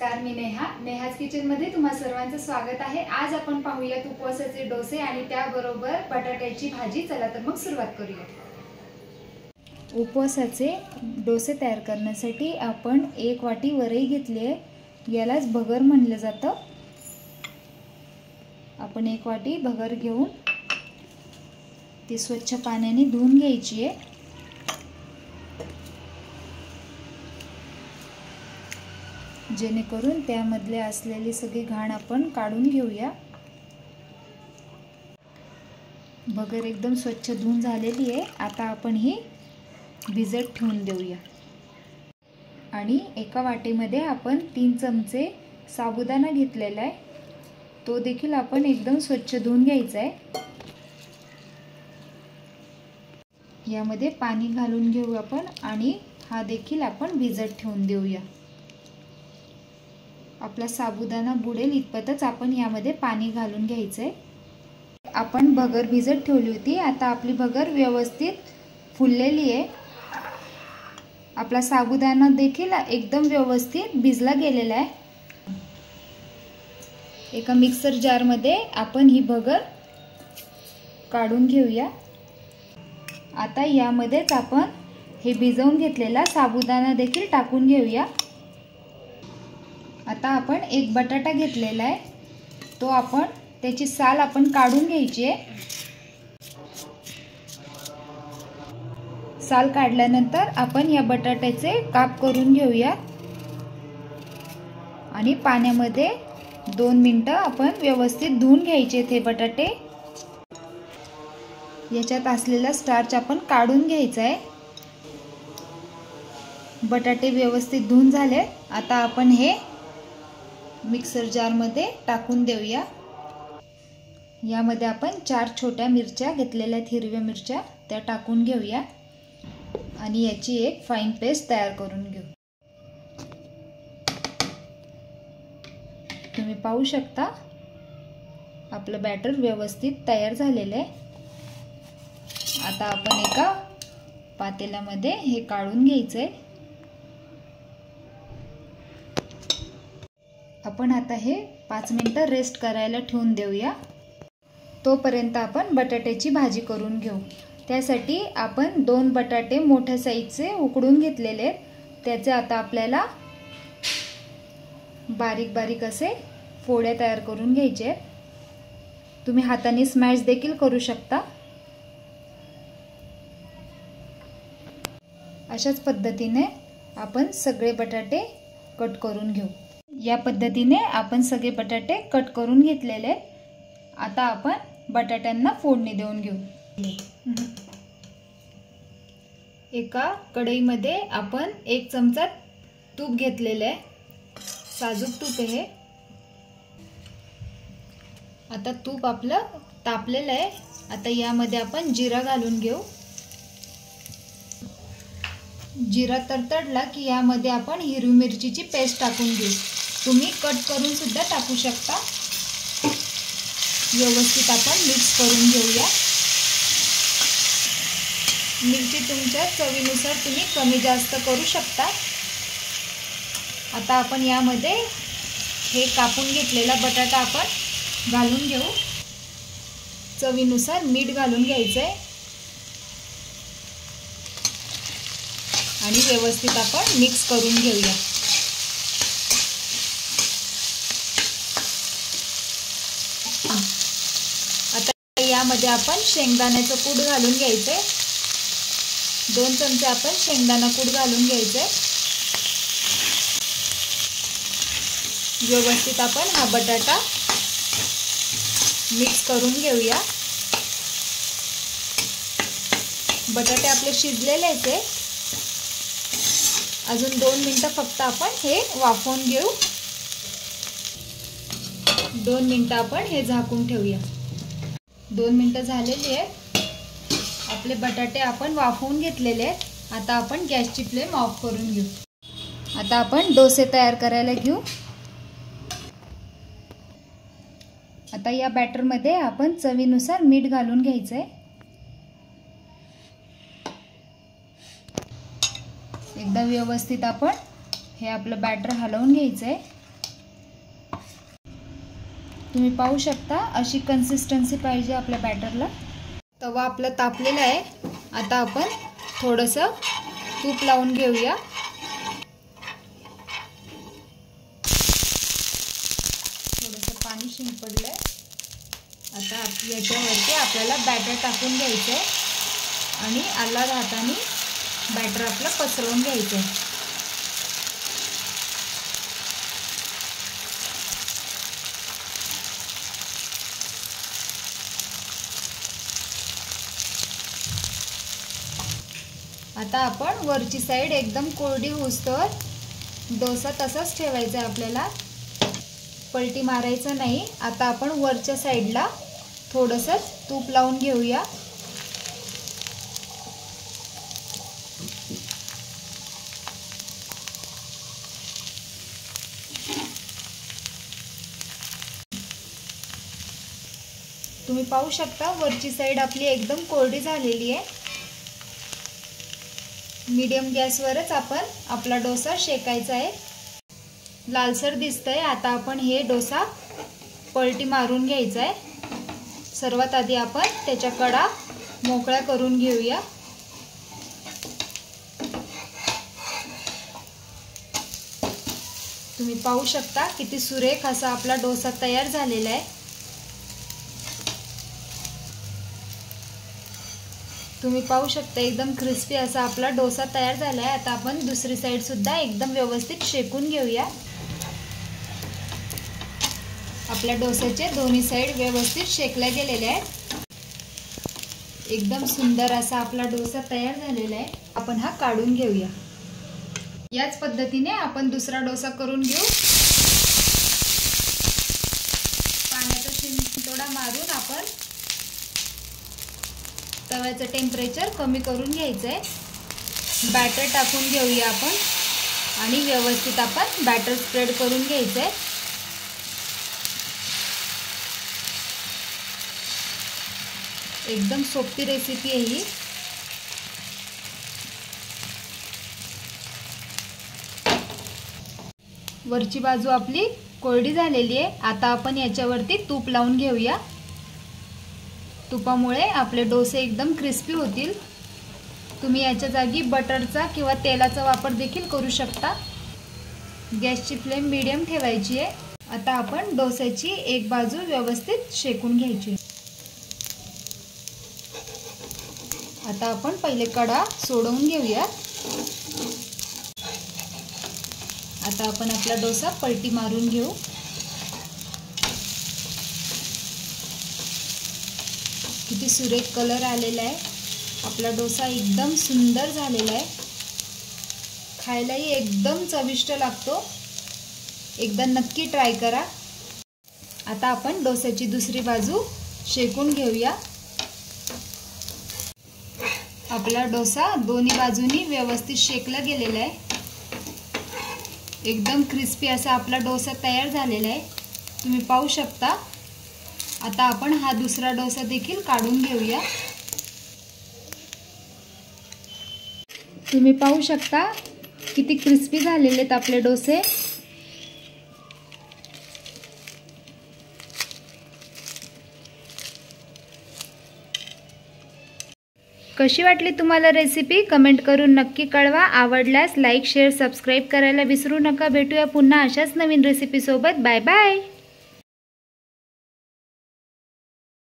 नमस्कार, मी नेहाज किचन मध्ये तुम्हा सर्वांचं स्वागत आहे। आज आपण पाहूयात उपवासाचे डोसे आणि त्याबरोबर बटाट्याची भाजी। चला तर मग सुरुवात करूया। उपवासाचे डोसे तयार करण्यासाठी आपण 1 वाटी वरई घेतली आहे, यालाच भगर म्हणलं जातं। आपण 1 वाटी भगर घेऊन ती स्वच्छ पाण्याने धुवून घ्यायची आहे। जेणेकरून त्यामधले असलेली सगळी घाण आपण काढून घेऊया। भगर एकदम स्वच्छ धुवून झालेली आहे। आता आपण ही भिजत ठेवून देऊया। आणि एका वाटीमध्ये आपण 3 चमचे साबुदाणा घेतलेला आहे, तो देखील आपण एकदम स्वच्छ धुवून घ्यायचा आहे। यामध्ये पाणी घालून घेऊ आपण आणि हा देखील आपण भिजत ठेवून देऊया। आपला साबुदाणा बुडेल इतपतच आपण यामध्ये पाणी घालून घ्यायचंय। आपण भगर भिजत ठेवली होती, आता आपली भगर व्यवस्थित फुललेली आहे। आपला साबुदाणा देखील एकदम व्यवस्थित भिजला गेलेला आहे। एका मिक्सर जार मध्ये आपण ही भगर काढून घेऊया। आता यामध्येच आपण हे भिजवून घेतलेला साबुदाणा देखील टाकून घेऊया। आता आपण एक बटाटा घेतलेला आहे, तो आपण त्याची साल आपण काढून घ्यायची आहे। साल काढल्यानंतर आपण या बटाट्याचे काप करून घेऊया आणि पाण्यामध्ये 2 मिनिटं आपण व्यवस्थित धुवून घ्यायचे ते बटाटे। याच्यात असलेला स्टार्च आपण काढून घ्यायचा आहे। बटाटे व्यवस्थित धुवून झाले, आता आपण हे मिक्सर जार मध्ये टाकून देऊया। यामध्ये आपण 4 छोट्या मिरच्या घेतलेल्या आहेत, हिरव्या मिरच्या, त्या टाकून घेऊया आणि याची एक फाईन पेस्ट तयार करून घेऊ। तुम्ही पाहू शकता आपलं बॅटर व्यवस्थित तयार झालेलं आहे। आता आपण एका पातेल्यामध्ये हे काढून घ्यायचंय। आपण आता हे 5 मिनिटं रेस्ट करायला ठेवून देऊया। तोपर्यंत आपण बटाट्याची भाजी करून घेऊ। त्यासाठी आपण 2 बटाटे मोठ्या साईजचे उकडून घेतलेले आहेत, त्याचे आता आपल्याला बारीक बारीक असे फोड्या तयार करून घ्यायचे आहेत। तुम्ही हाताने स्मॅश देखील करू शकता। अशाच पद्धतीने आपण सगळे बटाटे कट करून घेऊ। या पद्धतीने आपण सगळे बटाटे कट करून घेतलेले आहेत। आता आपण बटाट्यांना फोडणी देऊन घेऊ। एका कढईमध्ये आपण 1 चमचा तूप घेतलेले आहे, साजूक तूप आहे। आता तूप आपलं तापलेलं आहे, आता यामध्ये आपण जिरा घालून घेऊ। जिरा तडतडला की यामध्ये आपण हिरवी मिरचीची पेस्ट टाकून घेऊ। तुम्ही कट करून सुद्धा टाकू शकता। व्यवस्थित आपण मिक्स करून घेऊया। मिरची तुमच्या चवीनुसार तुम्ही कमी जास्त करू शकता। आता आपण यामध्ये हे कापून घेतलेला बटाटा आपण घालून घेऊ। चवीनुसार मीठ घालून घ्यायचंय आणि व्यवस्थित आपण मिक्स करून घेऊया। आता यामध्ये आपण शेंगदाण्याचं कूट घालून घ्यायचंय। 2 चमचे आपण शेंगदाणा कूट घालून घ्यायचंय। व्यवस्थित आपण हा बटाटा मिक्स करून घेऊया। बटाटे आपले शिजलेले आहेत, अजून 2 मिनिटं फक्त आपण हे वाफवून घेऊ। 2 मिनिटं आपण हे झाकून ठेवूया। 2 मिनिटं झालेली आहेत। आपले बटाटे आपण वाफवून घेतलेले आहेत। आता आपण गॅसची फ्लेम ऑफ करून घेऊ। आता आपण डोसे तयार करायला घेऊ। आता या बॅटर मध्ये आपण चवीनुसार मीठ घालून घ्यायचंय। एकदम व्यवस्थित आपण हे आपलं बॅटर हलवून घ्यायचंय। तुम्ही पाहू शकता अशी कन्सिस्टन्सी पाहिजे आपल्या बॅटरला। तवा आपला तापलेला आहे। आता आपण थोडंसं तूप लावून घेऊया। थोडंसं पाणी शिंपडलंय। आता याच्यावरती आपल्याला बॅटर टाकून घ्यायचं आहे आणि आलाद हाताने बॅटर आपलं पसरवून घ्यायचं आहे। आता आपण वरची साईड एकदम कोरडी होऊस्तोवर डोसा तसाच ठेवायचा आहे आपल्याला, पलटी मारायचं नाही। आता आपण वरच्या साईडला थोडंसं तूप लावून घेऊया। तुम्ही पाहू शकता वरची साईड आपली एकदम कोरडी झालेली आहे। मीडियम गॅसवरच आपण आपला डोसा शेकायचा आहे। लालसर दिसतंय। आता आपण हे डोसा पलटी मारून घ्यायचा आहे। सर्वात आधी आपण त्याच्या कडा मोकळ्या करून घेऊया। तुम्ही पाहू शकता किती सुरेख असा आपला डोसा तयार झालेला आहे। तुम्ही पाहू शकता एकदम क्रिस्पी असा आपला डोसा तयार झाला आहे। आता आपण दुसरी साईड सुद्धा एकदम व्यवस्थित शेकून घेऊया। आपल्या डोस्याचे दोन्ही साईड व्यवस्थित शेकल्या गेलेले आहेत। एकदम सुंदर असा आपला डोसा तयार झालेला आहे। आपण हा काढून घेऊया। याच पद्धतीने आपण दुसरा डोसा करून घेऊ। पाण्याचा शिंतोडा मारून आपण तव्याचं टेम्परेचर कमी करून घ्यायचं आहे। बॅटर टाकून घेऊया आपण आणि व्यवस्थित आपण बॅटर स्प्रेड करून घ्यायचं आहे। एकदम सोपी रेसिपी आहे ही। वरची बाजू आपली कोरडी झालेली आहे। आता आपण याच्यावरती तूप लावून घेऊया। तुपामुळे आपले डोसे एकदम क्रिस्पी होतील। तुम्ही याच्या जागी बटरचा किंवा तेलाचा वापर देखील करू शकता। गॅसची फ्लेम मीडियम ठेवायची आहे। आता आपण डोस्याची एक बाजू व्यवस्थित शेकून घ्यायची। आता आपण पहिले कडा सोडवून घेऊया। आता आपण आपला डोसा पलटी मारून घेऊ। किती सुरेख कलर आलेला आहे। आपला डोसा एकदम सुंदर झालेला आहे। खायलाही एकदम चविष्ट लागतो। एकदा नक्की ट्राय करा। आता आपण डोस्याची दुसरी बाजू शेकून घेऊया। आपला डोसा दोन्ही बाजूनी व्यवस्थित शेकला गेलेला आहे। एकदम क्रिस्पी असा आपला डोसा तयार झालेला आहे। तुम्ही पाहू शकता। आता आपण हा दुसरा डोसा देखील काढून घेऊया। तुम्ही पाहू शकता किती क्रिस्पी झालेले आहेत आपले डोसे। कशी वाटली तुम्हाला रेसिपी कमेंट करून नक्की कळवा। आवडल्यास लाईक शेअर सबस्क्राईब करायला विसरू नका। भेटूया पुन्हा अशाच नवीन रेसिपी सोबत। Bye bye.